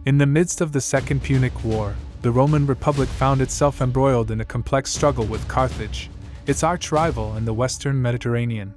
In the midst of the Second Punic War, the Roman Republic found itself embroiled in a complex struggle with Carthage, its arch-rival in the western Mediterranean.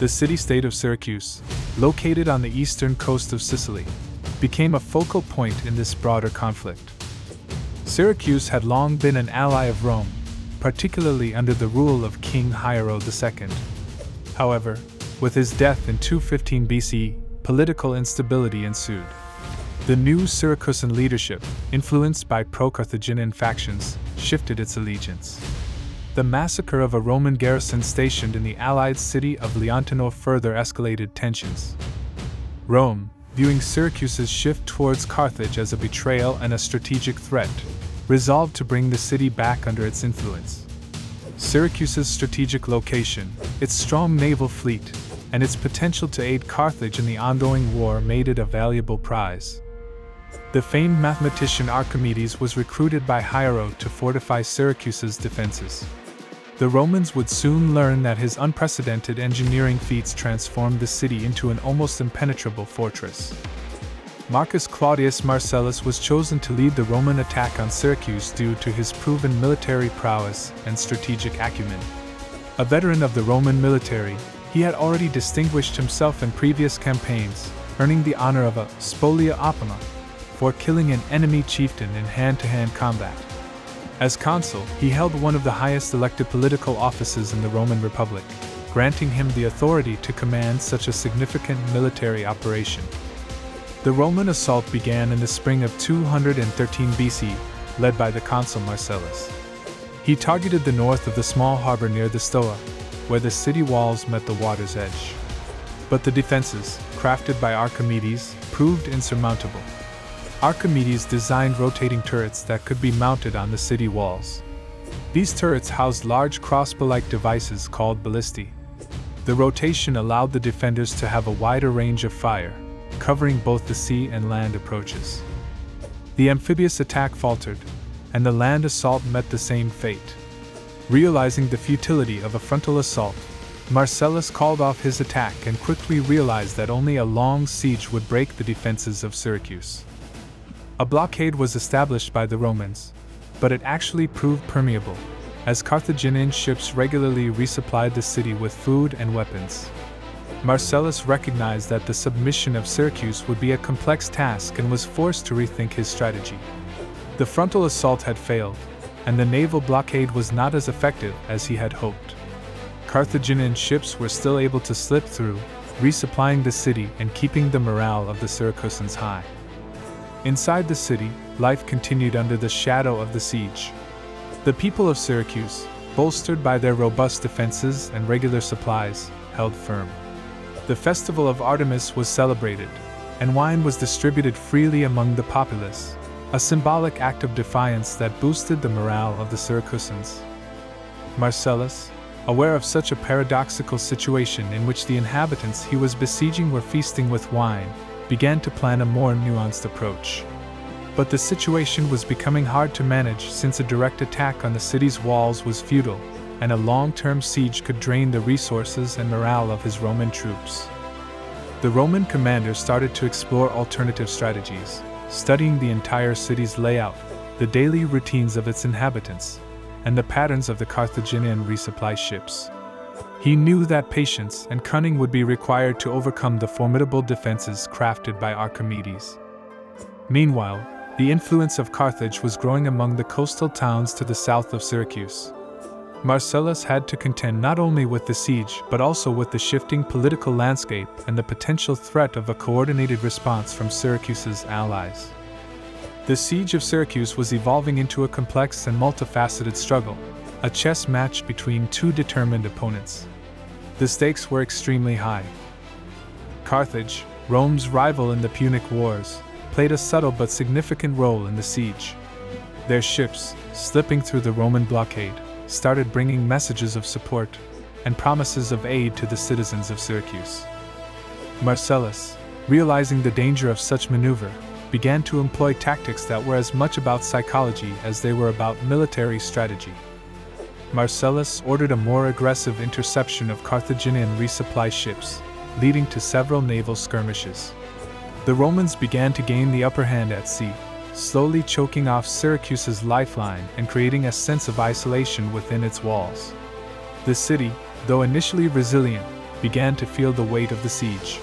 The city-state of Syracuse, located on the eastern coast of Sicily, became a focal point in this broader conflict. Syracuse had long been an ally of Rome, particularly under the rule of King Hiero II. However, with his death in 215 BC, political instability ensued. The new Syracusan leadership, influenced by pro-Carthaginian factions, shifted its allegiance. The massacre of a Roman garrison stationed in the allied city of Leontino further escalated tensions. Rome, viewing Syracuse's shift towards Carthage as a betrayal and a strategic threat, resolved to bring the city back under its influence. Syracuse's strategic location, its strong naval fleet, and its potential to aid Carthage in the ongoing war made it a valuable prize. The famed mathematician Archimedes was recruited by Hiero to fortify Syracuse's defenses. The Romans would soon learn that his unprecedented engineering feats transformed the city into an almost impenetrable fortress. Marcus Claudius Marcellus was chosen to lead the Roman attack on Syracuse due to his proven military prowess and strategic acumen. A veteran of the Roman military, he had already distinguished himself in previous campaigns, earning the honor of a spolia opima for killing an enemy chieftain in hand-to-hand combat. As consul, he held one of the highest elected political offices in the Roman Republic, granting him the authority to command such a significant military operation. The Roman assault began in the spring of 213 BC, led by the consul Marcellus. He targeted the north of the small harbor near the Stoa, where the city walls met the water's edge. But the defenses, crafted by Archimedes, proved insurmountable. Archimedes designed rotating turrets that could be mounted on the city walls. These turrets housed large crossbow-like devices called ballistae. The rotation allowed the defenders to have a wider range of fire, covering both the sea and land approaches. The amphibious attack faltered, and the land assault met the same fate. Realizing the futility of a frontal assault, Marcellus called off his attack and quickly realized that only a long siege would break the defenses of Syracuse. A blockade was established by the Romans, but it actually proved permeable, as Carthaginian ships regularly resupplied the city with food and weapons. Marcellus recognized that the submission of Syracuse would be a complex task and was forced to rethink his strategy. The frontal assault had failed, and the naval blockade was not as effective as he had hoped. Carthaginian ships were still able to slip through, resupplying the city and keeping the morale of the Syracusans high. Inside the city, life continued under the shadow of the siege. The people of Syracuse, bolstered by their robust defenses and regular supplies, held firm. The festival of Artemis was celebrated, and wine was distributed freely among the populace, a symbolic act of defiance that boosted the morale of the Syracusans. Marcellus, aware of such a paradoxical situation in which the inhabitants he was besieging were feasting with wine, began to plan a more nuanced approach. But the situation was becoming hard to manage since a direct attack on the city's walls was futile, and a long-term siege could drain the resources and morale of his Roman troops. The Roman commander started to explore alternative strategies, studying the entire city's layout, the daily routines of its inhabitants, and the patterns of the Carthaginian resupply ships. He knew that patience and cunning would be required to overcome the formidable defenses crafted by Archimedes. Meanwhile, the influence of Carthage was growing among the coastal towns to the south of Syracuse. Marcellus had to contend not only with the siege but also with the shifting political landscape and the potential threat of a coordinated response from Syracuse's allies. The siege of Syracuse was evolving into a complex and multifaceted struggle, a chess match between two determined opponents. The stakes were extremely high. Carthage, Rome's rival in the Punic Wars, played a subtle but significant role in the siege. Their ships, slipping through the Roman blockade, started bringing messages of support and promises of aid to the citizens of Syracuse. Marcellus, realizing the danger of such maneuver, began to employ tactics that were as much about psychology as they were about military strategy. Marcellus ordered a more aggressive interception of Carthaginian resupply ships, leading to several naval skirmishes. The The Romans began to gain the upper hand at sea, slowly choking off Syracuse's lifeline and creating a sense of isolation within its walls. The city, though initially resilient, began to feel the weight of the siege.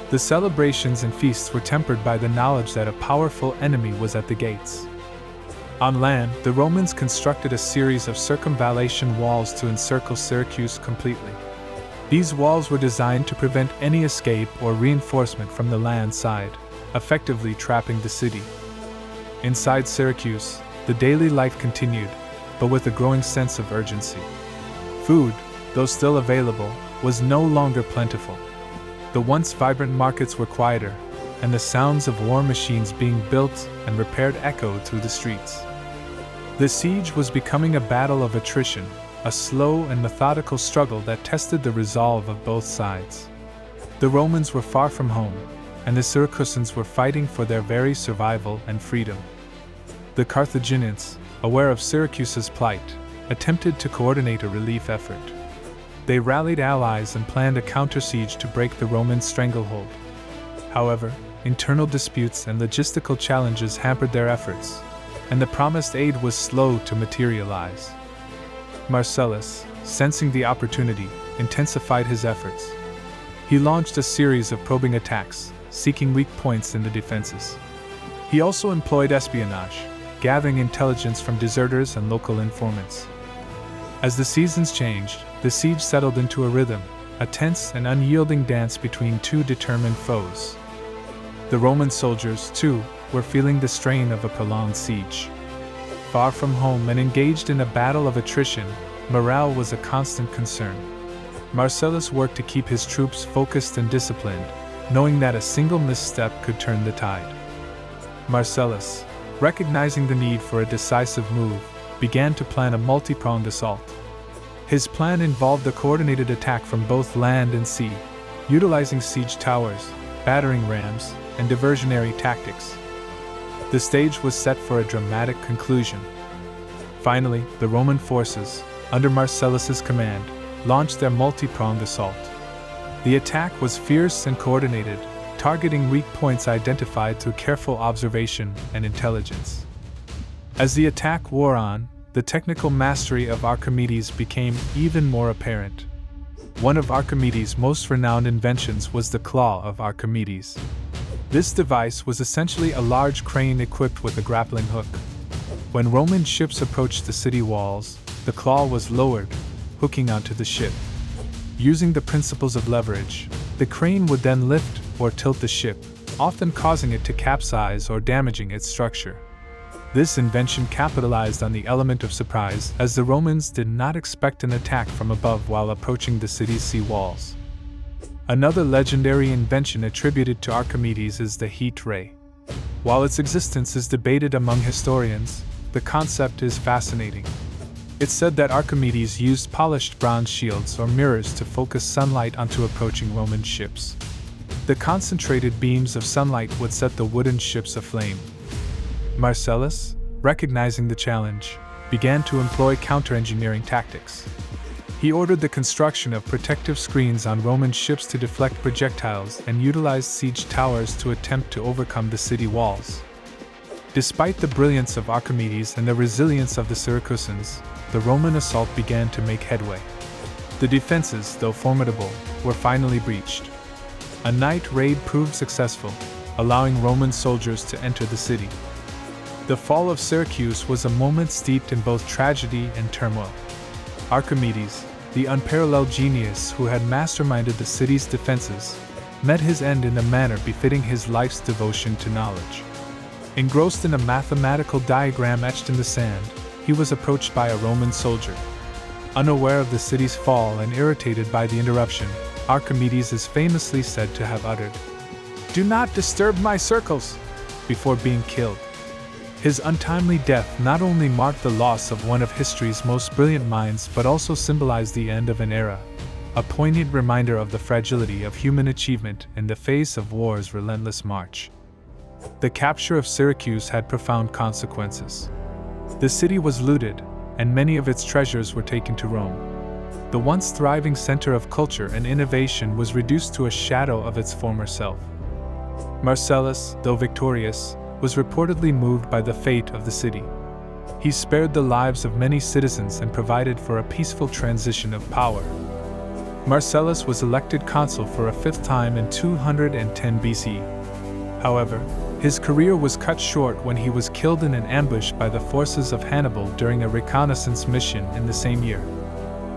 The celebrations and feasts were tempered by the knowledge that a powerful enemy was at the gates. On land, the Romans constructed a series of circumvallation walls to encircle Syracuse completely. These walls were designed to prevent any escape or reinforcement from the land side, effectively trapping the city. Inside Syracuse, the daily life continued, but with a growing sense of urgency. Food, though still available, was no longer plentiful. The once vibrant markets were quieter, and the sounds of war machines being built and repaired echoed through the streets. The siege was becoming a battle of attrition, a slow and methodical struggle that tested the resolve of both sides. The Romans were far from home, and the Syracusans were fighting for their very survival and freedom. The Carthaginians, aware of Syracuse's plight, attempted to coordinate a relief effort. They rallied allies and planned a counter-siege to break the Roman stranglehold. However, internal disputes and logistical challenges hampered their efforts, and the promised aid was slow to materialize. Marcellus, sensing the opportunity, intensified his efforts. He launched a series of probing attacks, seeking weak points in the defenses. He also employed espionage, gathering intelligence from deserters and local informants. As the seasons changed, the siege settled into a rhythm, a tense and unyielding dance between two determined foes. The Roman soldiers, too, were feeling the strain of a prolonged siege. Far from home and engaged in a battle of attrition, morale was a constant concern. Marcellus worked to keep his troops focused and disciplined, knowing that a single misstep could turn the tide. Marcellus, recognizing the need for a decisive move, began to plan a multi-pronged assault. His plan involved a coordinated attack from both land and sea, utilizing siege towers, battering rams, and diversionary tactics. The stage was set for a dramatic conclusion. Finally, the Roman forces, under Marcellus's command, launched their multi-pronged assault. The attack was fierce and coordinated, targeting weak points identified through careful observation and intelligence. As the attack wore on, the technical mastery of Archimedes became even more apparent. One of Archimedes' most renowned inventions was the claw of Archimedes. This device was essentially a large crane equipped with a grappling hook. When Roman ships approached the city walls, the claw was lowered, hooking onto the ship. Using the principles of leverage, the crane would then lift or tilt the ship, often causing it to capsize or damaging its structure. This invention capitalized on the element of surprise, as the Romans did not expect an attack from above while approaching the city's sea walls. Another legendary invention attributed to Archimedes is the heat ray. While its existence is debated among historians, the concept is fascinating. It's said that Archimedes used polished bronze shields or mirrors to focus sunlight onto approaching Roman ships. The concentrated beams of sunlight would set the wooden ships aflame. Marcellus, recognizing the challenge, began to employ counter-engineering tactics. He ordered the construction of protective screens on Roman ships to deflect projectiles and utilized siege towers to attempt to overcome the city walls. Despite the brilliance of Archimedes and the resilience of the Syracusans, the Roman assault began to make headway. The defenses, though formidable, were finally breached. A night raid proved successful, allowing Roman soldiers to enter the city. The fall of Syracuse was a moment steeped in both tragedy and turmoil. Archimedes, the unparalleled genius who had masterminded the city's defenses, met his end in a manner befitting his life's devotion to knowledge. Engrossed in a mathematical diagram etched in the sand, he was approached by a Roman soldier. Unaware of the city's fall and irritated by the interruption, Archimedes is famously said to have uttered, "Do not disturb my circles," before being killed. His untimely death not only marked the loss of one of history's most brilliant minds but also symbolized the end of an era, a poignant reminder of the fragility of human achievement in the face of war's relentless march. The capture of Syracuse had profound consequences. The city was looted, and many of its treasures were taken to Rome. The once thriving center of culture and innovation was reduced to a shadow of its former self. Marcellus, though victorious, was reportedly moved by the fate of the city. He spared the lives of many citizens and provided for a peaceful transition of power. Marcellus was elected consul for a fifth time in 210 BC. However, his career was cut short when he was killed in an ambush by the forces of Hannibal during a reconnaissance mission in the same year.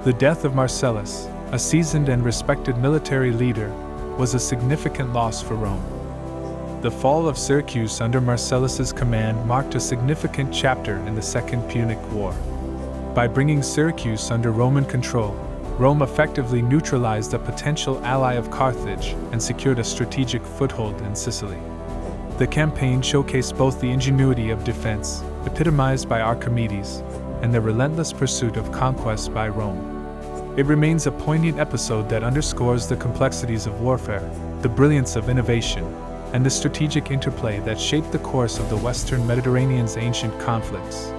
The death of Marcellus, a seasoned and respected military leader, was a significant loss for Rome. The fall of Syracuse under Marcellus's command marked a significant chapter in the Second Punic War. By bringing Syracuse under Roman control, Rome effectively neutralized a potential ally of Carthage and secured a strategic foothold in Sicily. The campaign showcased both the ingenuity of defense, epitomized by Archimedes, and the relentless pursuit of conquest by Rome. It remains a poignant episode that underscores the complexities of warfare, the brilliance of innovation, and the strategic interplay that shaped the course of the Western Mediterranean's ancient conflicts.